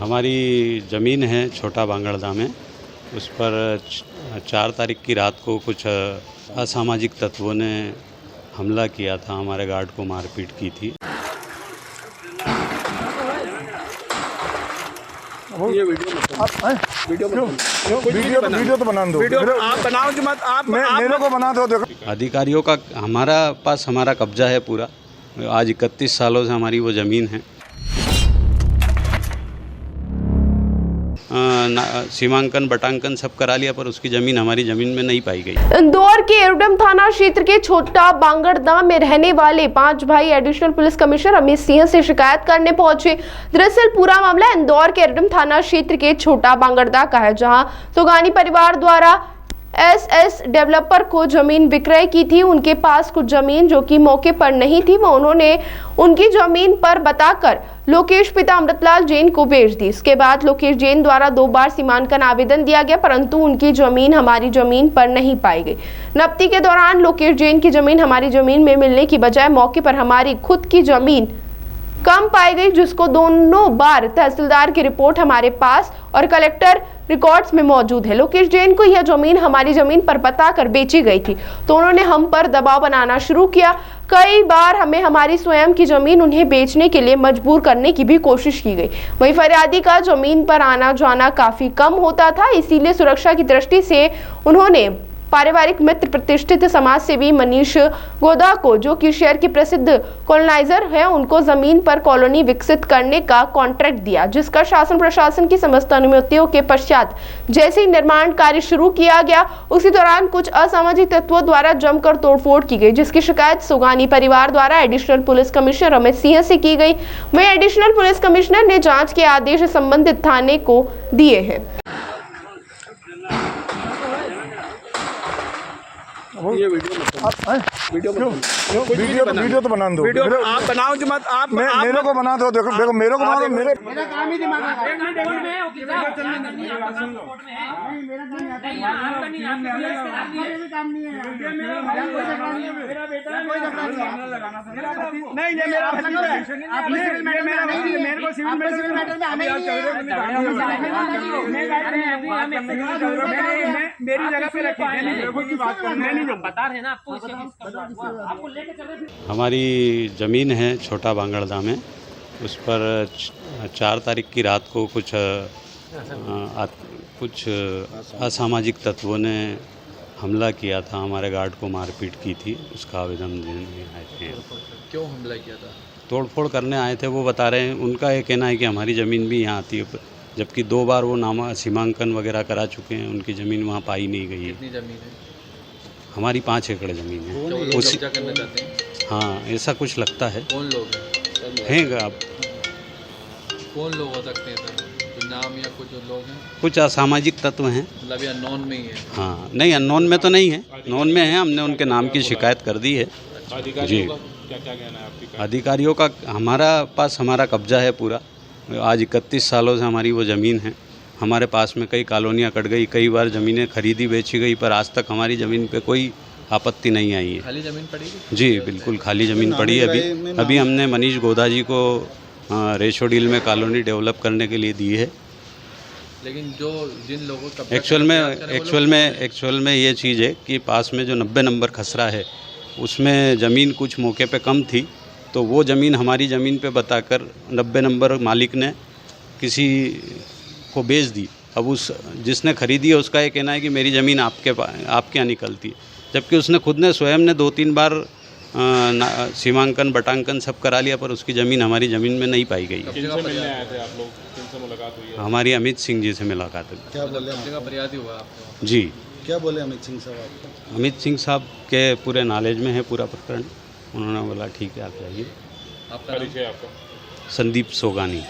हमारी ज़मीन है छोटा बांगड़दा में, उस पर 4 तारीख की रात को कुछ असामाजिक तत्वों ने हमला किया था, हमारे गार्ड को मारपीट की थी। ये वीडियो तो बना दो, आप बनाओ जो मत, आप मेरे को बना दो। देखो अधिकारियों का हमारा कब्जा है पूरा। आज 31 सालों से हमारी वो ज़मीन है। सीमांकन बटांकन सब करा लिया, पर उसकी ज़मीन हमारी ज़मीन में नहीं पाई गई। इंदौर के एरोड्रम थाना क्षेत्र के छोटा बांगड़दा में रहने वाले 5 भाई additional police commissioner Amit Singh से शिकायत करने पहुंचे। दरअसल पूरा मामला इंदौर के एरोड्रम थाना क्षेत्र के छोटा बांगड़दा का है, जहां सोगानी परिवार द्वारा एसएस डेवलपर को जमीन विक्रय की थी। उनके पास कुछ जमीन जो कि मौके पर नहीं थी, वो उन्होंने उनकी जमीन पर बताकर लोकेश पिता अमृतलाल जैन को बेच दी। इसके बाद लोकेश जैन द्वारा 2 बार सीमांकन आवेदन दिया गया, परंतु उनकी जमीन हमारी जमीन पर नहीं पाई गई। नब्ती के दौरान लोकेश जैन की जमीन हमारी जमीन में मिलने की बजाय मौके पर हमारी खुद की जमीन कम पाई गई, जिसको दोनों बार तहसीलदार की रिपोर्ट हमारे पास और कलेक्टर रिकॉर्ड्स में मौजूद है। लोकेश जैन को यह जमीन हमारी जमीन पर बताकर बेची गई थी, तो उन्होंने हम पर दबाव बनाना शुरू किया। कई बार हमें हमारी स्वयं की जमीन उन्हें बेचने के लिए मजबूर करने की भी कोशिश की गई। वहीं फरियादी का जमीन पर आना जाना काफी कम होता था, इसीलिए सुरक्षा की दृष्टि से उन्होंने पारिवारिक मित्र प्रतिष्ठित समाज सेवी मनीष गोदा को, जो कि शहर के प्रसिद्ध कॉलोनाइजर है, उनको जमीन पर कॉलोनी विकसित करने का कॉन्ट्रैक्ट दिया, जिसका शासन प्रशासन की समस्त अनुमतियों के पश्चात जैसे ही निर्माण कार्य शुरू किया गया, उसी दौरान कुछ असामाजिक तत्वों द्वारा जमकर तोड़फोड़ की गई, जिसकी शिकायत सोगानी परिवार द्वारा additional police commissioner Amit Singh से की गई। वहीं एडिशनल पुलिस कमिश्नर ने जाँच के आदेश संबंधित थाने को दिए हैं। ये वीडियो तो बना दो, आप बनाओ जो मत, आप मेरे को बना दो। देखो मेरे को बना दो। मेरा काम ही दिमाग है। नहीं, ये मेरा मेरे को सिविल मैटर में मेरी जगह पे रखी, बता रहे हैं ना आपको लेके चल रहे थे। हमारी ज़मीन है छोटा बांगड़दा में, उस पर 4 तारीख की रात को कुछ असामाजिक तत्वों ने हमला किया था, हमारे गार्ड को मारपीट की थी। उसका आवेदन देने आए थे। क्यों हमला किया था? तोड़फोड़ करने आए थे, वो बता रहे हैं। उनका ये कहना है कि हमारी ज़मीन भी यहाँ आती है, जबकि 2 बार वो सीमांकन वगैरह करा चुके हैं। उनकी ज़मीन वहाँ पाई नहीं गई है। कितनी ज़मीन है? हमारी 5 एकड़ ज़मीन है। उसी कब्जा करना चाहते हैं? हाँ, ऐसा कुछ लगता है। कौन लोग हैं आप? कौन लोग हो सकते हैं सर? कुछ नाम या कुछ लोग हैं? कुछ असामाजिक तत्व हैं। मतलब ये अननोन में ही है? हाँ, नहीं, अननोन में तो नहीं है, नोन में है। हमने उनके नाम की शिकायत कर दी है। जी, क्या कहना है आपकी? अधिकारियों का हमारा कब्जा है पूरा। आज 31 सालों से हमारी वो ज़मीन है। हमारे पास में कई कॉलोनियाँ कट गई, कई बार ज़मीनें खरीदी बेची गई, पर आज तक हमारी ज़मीन पे कोई आपत्ति नहीं आई है। खाली ज़मीन पड़ी है? जी बिल्कुल खाली ज़मीन पड़ी है। अभी हमने मनीष गोदा जी को रेशो डील में कॉलोनी डेवलप करने के लिए दी है। लेकिन जिन लोगों का एक्चुअल में ये चीज़ है कि पास में जो 90 नंबर खसरा है, उसमें ज़मीन कुछ मौके पे कम थी, तो वो ज़मीन हमारी ज़मीन पे बताकर 90 नंबर मालिक ने किसी को बेच दी। अब जिसने खरीदी है उसका ये कहना है कि मेरी ज़मीन आपके यहाँ निकलती है, जबकि उसने खुद ने स्वयं ने 2-3 बार सीमांकन बटांकन सब करा लिया, पर उसकी ज़मीन हमारी ज़मीन में नहीं पाई गई। किनसे मिलने आए थे आप लोग? किनसे मुलाकात हुई है? हमारी अमित सिंह जी से मुलाकात हुई। क्या बोले? फरियादी हुआ आपको? जी, क्या बोले अमित सिंह साहब आपको? अमित सिंह साहब के पूरे नॉलेज में है पूरा प्रकरण। उन्होंने बोला ठीक है आप जाइए। आपका परिचय आपका? संदीप सोगानी।